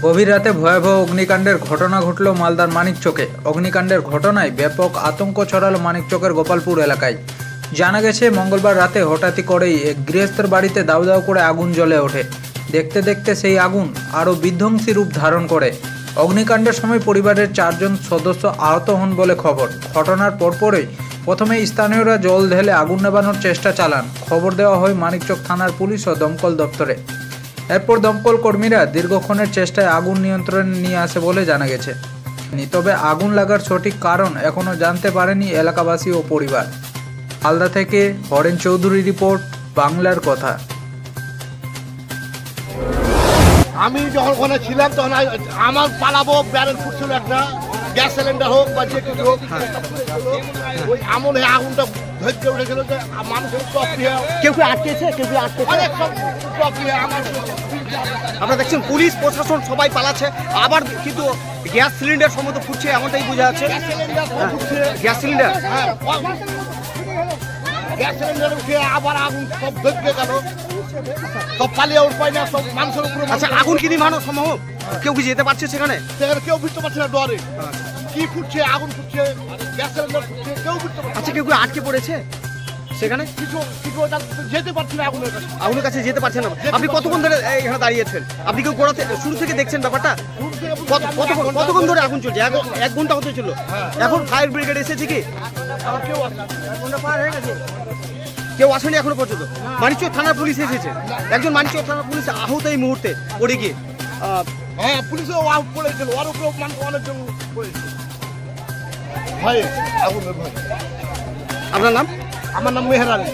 গভীর রাতে ভয়াবহ অগ্নিকাণ্ডের ঘটনা ঘটল মালদার মানিকচকে। অগ্নিকাণ্ডের ঘটনায় ব্যাপক আতঙ্ক ছড়ালো মানিকচকের গোপালপুর এলাকায়। জানা গেছে, মঙ্গলবার রাতে হঠাৎই করেই এক গৃহস্থের বাড়িতে দাউ দাউ করে আগুন জ্বলে ওঠে। দেখতে দেখতে সেই আগুন আরও বিধ্বংসী রূপ ধারণ করে। অগ্নিকাণ্ডের সময় পরিবারের 4 জন সদস্য আহত হন বলে খবর। ঘটনার পরপরই প্রথমে স্থানীয়রা জল ঢেলে আগুন নেভানোর চেষ্টা চালান। খবর দেওয়া হয় মানিকচক থানার পুলিশ ও দমকল দপ্তরে। এরপর দমকল কর্মীরা দীর্ঘক্ষণের চেষ্টায় আগুন নিয়ন্ত্রণে নিয়ে আসে বলে জানা গেছে। তবে আগুন লাগার সঠিক কারণ এখনও জানতে পারেনি এলাকাবাসী ও পরিবার। মালদা থেকে হরেন চৌধুরী রিপোর্ট, বাংলার কথা। আমি যখন ওখানে ছিলাম তখন আমার পালাবো ব্যারেল ফুটছিল, একটা গ্যাস সিলিন্ডার হোক বা যে কিছু হোক, ওই আমলে আগুনটা ধৈর্য উঠেছিল যে মানুষের কেউ আটকেছে, অনেক সব আমার। আপনারা দেখছেন পুলিশ প্রশাসন সবাই পালাচ্ছে, আবার কিন্তু গ্যাস সিলিন্ডার সম্মত ফুটছে, এমনটাই বোঝা যাচ্ছে। গ্যাস সিলিন্ডার উঠে আবার আগুন সব ধৈর্য গেল, সব পালিয়ে উঠপায় না, সব মানুষের উপরে। আচ্ছা, আগুন কি নিভানো সম্ভব? কেউ কি যেতে পারছে সেখানে? কেউ বুঝতে পারছে না, ডরে কি ফুটছে, আগুন ফুটছে, গ্যাস সিলিন্ডার ফুটছে, কেউ বুঝতে পারছে। আচ্ছা, কেউ আটকে পড়েছে সেখানে? কিছু যেতে পারছি না আগুনের কাছে যেতে পারছেন না। আপনি কতক্ষণ ধরে এখানে দাঁড়িয়েছেন? আপনি কেউ শুরু থেকে দেখছেন ব্যাপারটা? কতক্ষণ ধরে আগুন চলছে? 1 ঘন্টা হতে ছিল। এখন ফায়ার ব্রিগেড এসেছে কি? কেউ আসেনি এখনো পর্যন্ত? মানিকচক থানার পুলিশ এসেছে, একজন মানিকচক থানার পুলিশ আহত এই মুহূর্তে পড়ে গিয়ে। হ্যাঁ, পুলিশও পড়েছিল, ওর উপরেও মানুষ অনেকজন পড়েছিল ভয়ে, আগুনের ভয়ে। আপনার নাম? আমার নাম মেহর আলী।